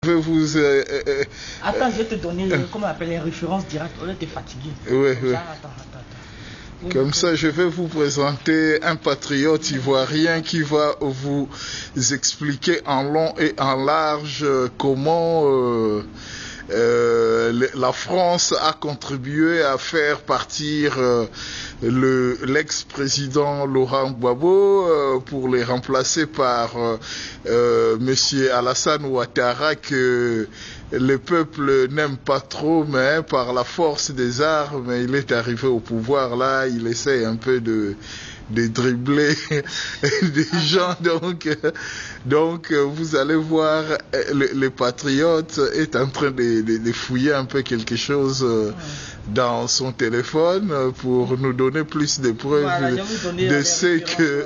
Je vais vous... Attends, je vais te donner comment on appelle les références directes. On est fatigué. Oui, oui. Attends. Comme ça, je vais vous présenter un patriote ivoirien qui va vous expliquer en long et en large comment la France a contribué à faire partir l'ex-président Laurent Gbagbo pour les remplacer par Monsieur Alassane Ouattara, que le peuple n'aime pas trop, mais par la force des armes, il est arrivé au pouvoir. Là, il essaie un peu de dribbler des gens. Donc, vous allez voir, les patriotes est en train de fouiller un peu quelque chose dans son téléphone pour nous donner plus de preuves de ce que...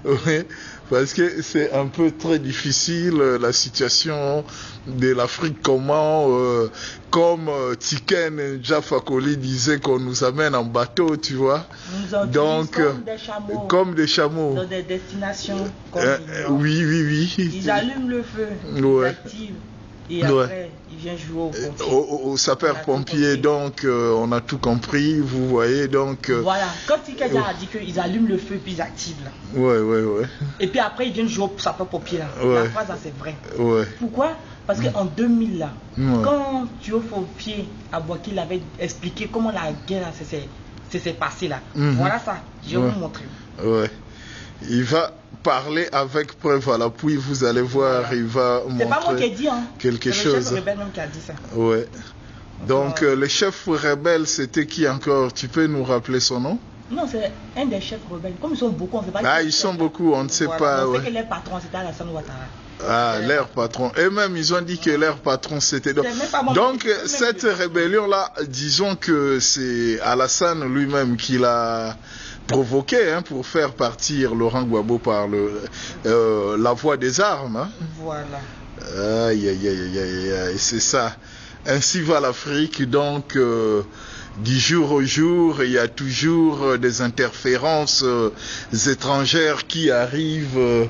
Oui, parce que c'est un peu très difficile la situation de l'Afrique, comment comme Tiken Jafakoli disait, qu'on nous amène en bateau, tu vois. Donc comme des chameaux dans des destinations oui. Ils allument le feu, ils activent et après ils viennent jouer au sapeur-pompier. Donc on a tout compris, vous voyez. Donc voilà, quand Tiken a dit qu'ils allument le feu puis ils activent là. Ouais. Et puis après ils viennent jouer au sapeur-pompier là. La phrase là, c'est vrai. Pourquoi? Parce qu'en 2000 là, quand Théo Fofié à Boaké avait expliqué comment la guerre s'est passée là. Voilà ça, je vais vous montrer. Il va parler avec preuve à l'appui, vous allez voir, il va montrer. C'est pas moi qui ai dit, quelque chose. C'est le chef rebelle même qui a dit ça. Donc le chef rebelle, c'était qui encore? Tu peux nous rappeler son nom? Non, c'est un des chefs rebelles. Comme ils sont beaucoup, on ne sait pas. Ah, ils sont beaucoup, on ne sait pas. On sait que leur patron, c'était Alassane Ouattara. Ah, leur patron. Eux-mêmes, ils ont dit que leur patron, c'était... Donc, cette rébellion-là, disons que c'est Alassane lui-même qui l'a provoqué pour faire partir Laurent Gbagbo par la voie des armes. Voilà. Aïe, c'est ça. Ainsi va l'Afrique, donc... du jour au jour, il y a toujours des interférences étrangères qui arrivent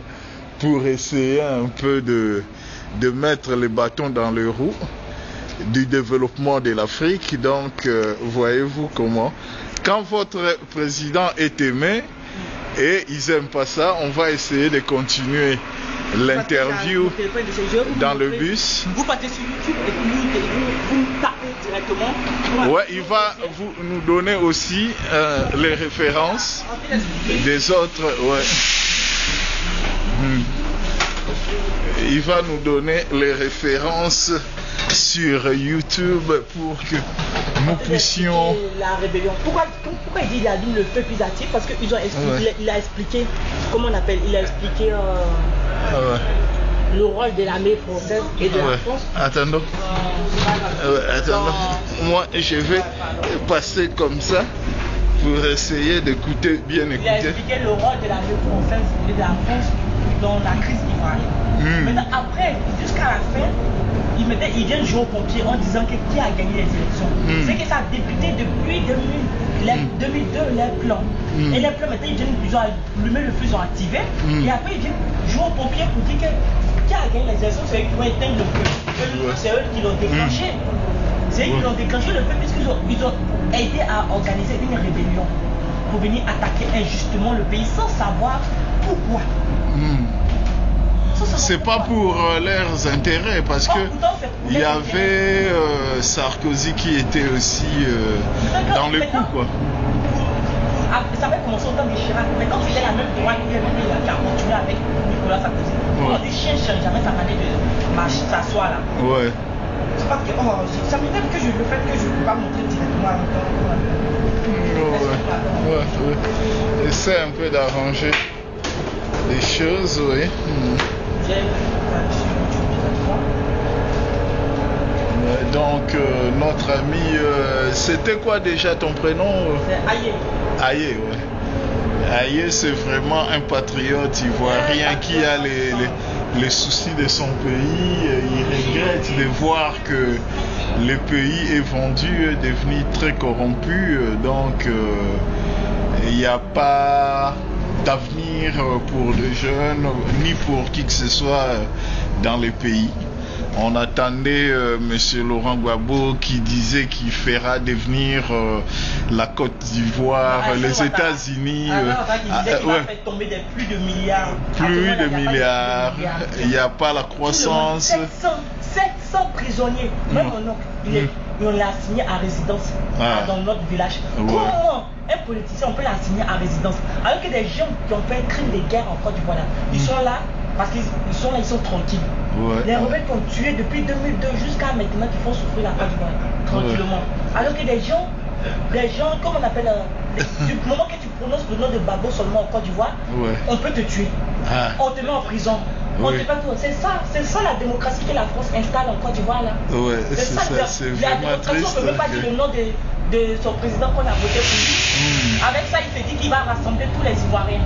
pour essayer un peu de mettre les bâtons dans les roues du développement de l'Afrique. Donc, voyez-vous comment, quand votre président est aimé et ils n'aiment pas ça, on va essayer de continuer l'interview dans le bus. Vous partez sur YouTube et vous tapez directement. Ouais, il va nous donner aussi les références des autres. Il va nous donner les références sur YouTube pour que nous puissions... La rébellion. Pourquoi il dit qu'il allume le feu plus actif? Parce qu'il a expliqué, comment on appelle, il a expliqué le rôle de l'armée française et de la France. Attendons. Moi je vais passer comme ça pour essayer d'écouter, bien écouter. Il a expliqué le rôle de l'armée française et de la France dans la crise ivoirienne. Maintenant après, jusqu'à la fin, ils viennent jouer aux pompiers en disant que qui a gagné les élections. C'est que ça a débuté depuis 2002, les plans. Et les plans, maintenant, ils ont allumé le feu, ils ont activé. Et après, ils viennent jouer aux pompiers pour dire que qui a gagné les élections, c'est eux qui vont éteindre le feu. C'est eux qui l'ont déclenché. C'est eux qui l'ont déclenché le feu, puisqu'ils ont aidé à organiser une rébellion pour venir attaquer injustement le pays sans savoir pourquoi. C'est pas pour leurs intérêts, parce que il y avait Sarkozy qui était aussi dans le coup, quoi. Ça avait commencé au temps de Chirac, mais quand il est la même droite, il a continué avec Nicolas Sarkozy. On dit chien cherche jamais sa manière de s'asseoir là. C'est parce que ça m'énerve que je le fais, que je ne peux pas montrer directement à Essaie un peu d'arranger les choses, Donc notre ami, c'était quoi déjà ton prénom? C'est Aye. Aye, Aye, c'est vraiment un patriote ivoirien qui a les soucis de son pays. Il regrette de voir que le pays est vendu, est devenu très corrompu. Donc il n'y a pas d'avenir pour les jeunes, ni pour qui que ce soit dans les pays. On attendait M. Laurent Gbagbo qui disait qu'il fera devenir la Côte d'Ivoire, les États-Unis. Il va faire tomber des plus de milliards. Plus de milliards. Il n'y a pas la croissance. 700 prisonniers. Même mon oncle, on l'a assigné à résidence dans notre village. Comment un politicien on peut l'assigner à résidence alors que des gens qui ont fait un crime de guerre en Côte d'Ivoire, ils sont là parce qu'ils sont là, ils sont tranquilles. Les rebelles qui ont tué depuis 2002 jusqu'à maintenant qui font souffrir la Côte d'Ivoire tranquillement. Alors que des gens, comme on appelle, du moment que tu prononces le nom de Gbagbo seulement en Côte d'Ivoire, on peut te tuer. On te met en prison. C'est ça la démocratie que la France installe en Côte d'Ivoire là. C'est ça, la démocratie, on ne peut pas dire le nom de son président qu'on a voté pour lui. Avec ça, il se dit qu'il va rassembler tous les Ivoiriens.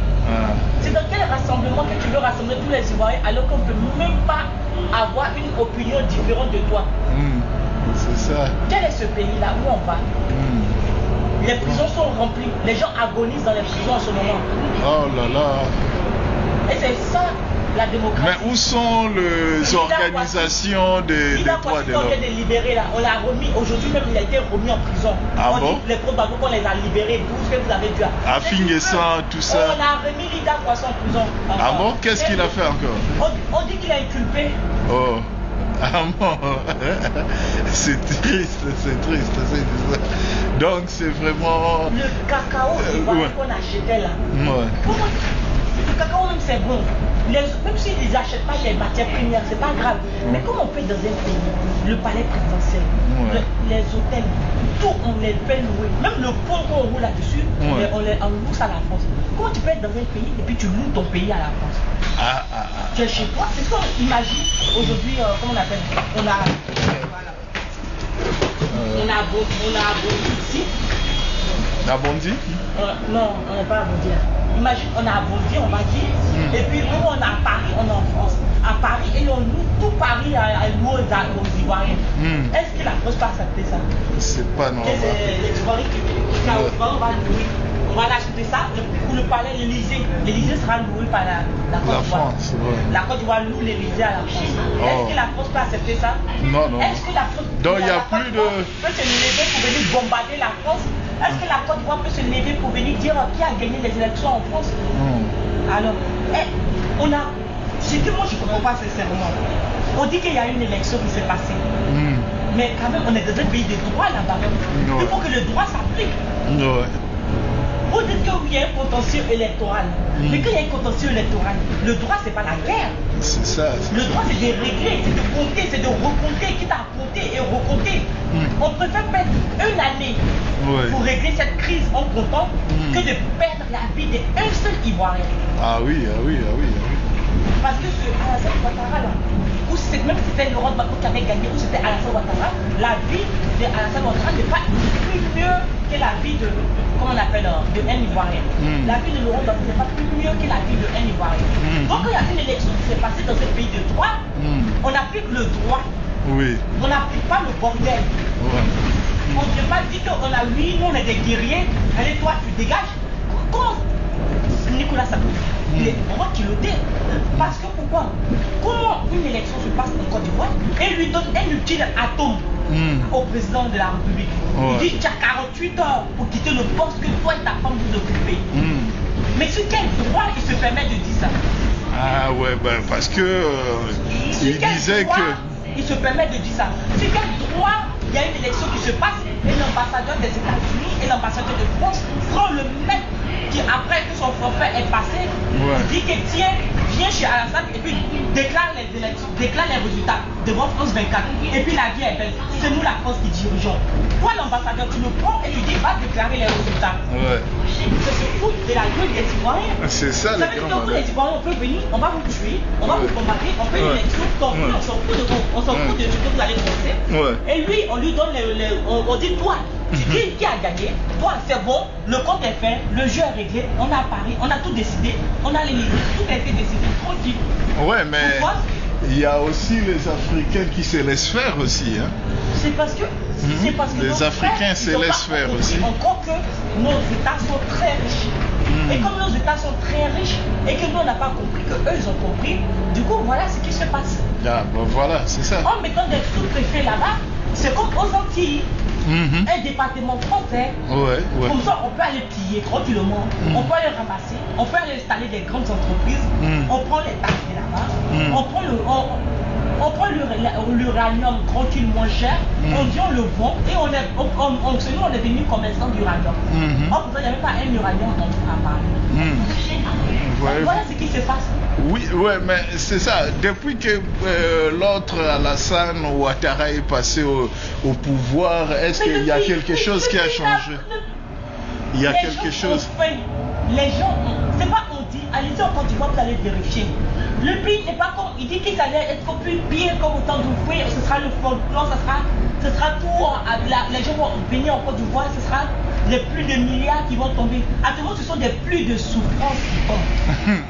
C'est dans quel rassemblement que tu veux rassembler tous les Ivoiriens alors qu'on ne peut même pas avoir une opinion différente de toi? C'est ça. Quel est ce pays-là? Où on va? Les prisons sont remplies. Les gens agonisent dans les prisons en ce moment. Oh là là. Et c'est ça la démocratie. Mais où sont les organisations des droits de l'homme? On vient de libérer là. On l'a remis. Aujourd'hui même, il a été remis en prison. On dit les pro-Gbagbo qu'on les a libérés. D'où ce que vous avez dû à Finguessan, tout ça. On a remis Lida Poisson en prison. Ah bon? Qu'est-ce qu'il a fait encore? On dit qu'il a inculpé. Oh. Ah bon. C'est triste, c'est triste. Donc c'est vraiment... Le cacao qu'on achetait là. Le cacao même c'est bon. Même s'ils n'achètent pas les matières premières, c'est pas grave. Mais comment on paye dans un pays? Le palais présidentiel, les hôtels, tout on les fait louer. Même le pont qu'on roule là-dessus, on loue ça à la France. Comment tu peux être dans un pays et puis tu loues ton pays à la France? Tu es chez toi, c'est ça. Imagine aujourd'hui, comment on appelle? On a Bondy ici. À Bondy? Non, on n'est pas à Bondy là. Imagine, on a à Bondy, on va dire. Et puis nous, on est à Paris, on est en France. À Paris, et on loue tout Paris à louer aux Ivoiriens. Est-ce que la France peut accepter ça? C'est pas normal. Les Ivoiriens on va louer. On va l'acheter ça pour le palais l'Élysée. L'Élysée sera loué par la Côte d'Ivoire. La Côte d'Ivoire loue l'Élysée à la France. Est-ce que la France peut accepter ça? Non. Est-ce que la France donc il n'y a plus de... peut se lever pour venir bombarder la France? Est-ce que la Côte d'Ivoire peut se lever pour venir dire qui a gagné les élections en France? Alors, on a... Ce que moi je ne comprends pas sincèrement. On dit qu'il y a une élection qui s'est passée. Mais quand même, on est dans un pays de droit là-bas. Il faut que le droit s'applique. Vous dites que oui, il y a un potentiel électoral. Mais quand il y a un potentiel électoral, le droit, c'est pas la guerre. C'est ça. Le droit, c'est de régler, c'est de compter, c'est de recompter, quitte à compter et recompter. On préfère perdre une année pour régler cette crise en comptant que de perdre la vie d'un seul Ivoirien. Ah oui. Parce que ce Alassane Ouattara là, ou même si c'était Laurent Gbagbo qui avait gagné, ou c'était Alassane Ouattara, la vie de Alassane Ouattara n'est pas plus mieux que la vie de, comment on appelle, de un Ivoirien. La vie de Laurent Gbagbo n'est pas plus mieux que la vie de un Ivoirien. Donc quand il y a une élection qui s'est passée dans ce pays de droit, on applique le droit. On n'applique pas le bordel. On ne peut pas dire qu'on a oui, nous on est des guerriers, allez toi tu dégages. Comment Nicolas Sarkozy, il est vraiment culotté. Parce que pourquoi? Comment une élection se passe en Côte d'Ivoire et lui donne un utile atome au président de la République? Il dit tu as 48 heures pour quitter le poste que toi et ta femme vous occupez. Mais sur quel droit il se permet de dire ça? Ah ouais, parce que il disait que... Il se permet de dire ça. Sur quel droit il y a une élection qui se passe et l'ambassadeur des États-Unis et l'ambassadeur de France prend le mec qui, après que son forfait est passé, dit que tiens, viens chez Alassane et puis déclare les élections, déclare les résultats devant France 24. Et puis la vie est belle. C'est nous la France qui dirigeons. Toi l'ambassadeur, tu le prends et tu dis va déclarer les résultats. C'est se foutre de la gueule des Ivoiriens. C'est ça. Ça veut dire que vous les Ivoiriens, on peut venir, on va vous tuer, on va vous combattre, on fait une élection, on s'en fout de vous, on s'en fout de ce que vous allez penser. Et lui, on lui donne on dit toi, qui a gagné? Toi, c'est bon, le compte est fait, le jeu est réglé, on a parié, on a tout décidé, on a les tout a été décidé, tranquille. Ouais, mais il y a aussi les Africains qui se laissent faire aussi. C'est parce que les Africains se laissent faire aussi. Encore que nos États sont très riches. Et comme nos États sont très riches et que nous on n'a pas compris, que eux ils ont compris, du coup voilà ce qui se passe. Ah, bon, voilà, c'est ça. En mettant des sous-préfets là-bas, c'est comme aux Antilles. Un département français. Ouais. Comme ça, on peut aller piller tranquillement. On peut aller ramasser. On peut aller installer des grandes entreprises. On prend les taxes de là-bas. On prend l'uranium tranquille moins cher. On dit on le vend et on est devenu commerçant d'uranium. Or, il n'y avait pas un uranium à Paris. Voilà ce qui se passe. Oui, ouais, mais c'est ça. Depuis que l'autre Alassane Ouattara est passé au pouvoir, est-ce qu'il y a quelque chose qui a changé? Il y a quelque chose. Les gens, c'est pas on dit, allez-y en Côte d'Ivoire, vous allez vérifier. Le pays n'est pas comme, il dit qu'il allait être plus pire comme autant d'ouvriers, ce sera le folklore, ce sera tout, les gens vont venir en Côte d'Ivoire, ce sera les plus de milliards qui vont tomber. Actuellement, ce sont des pluies de souffrance qui tombent.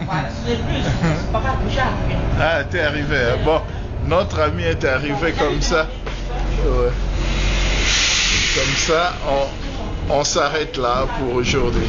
Voilà, ce sont des pluies de souffrance. Papa, déjà arrivé. Ah, t'es arrivé. Hein? Bon, notre ami est arrivé comme ça. Ouais. Comme ça, on s'arrête là pour aujourd'hui.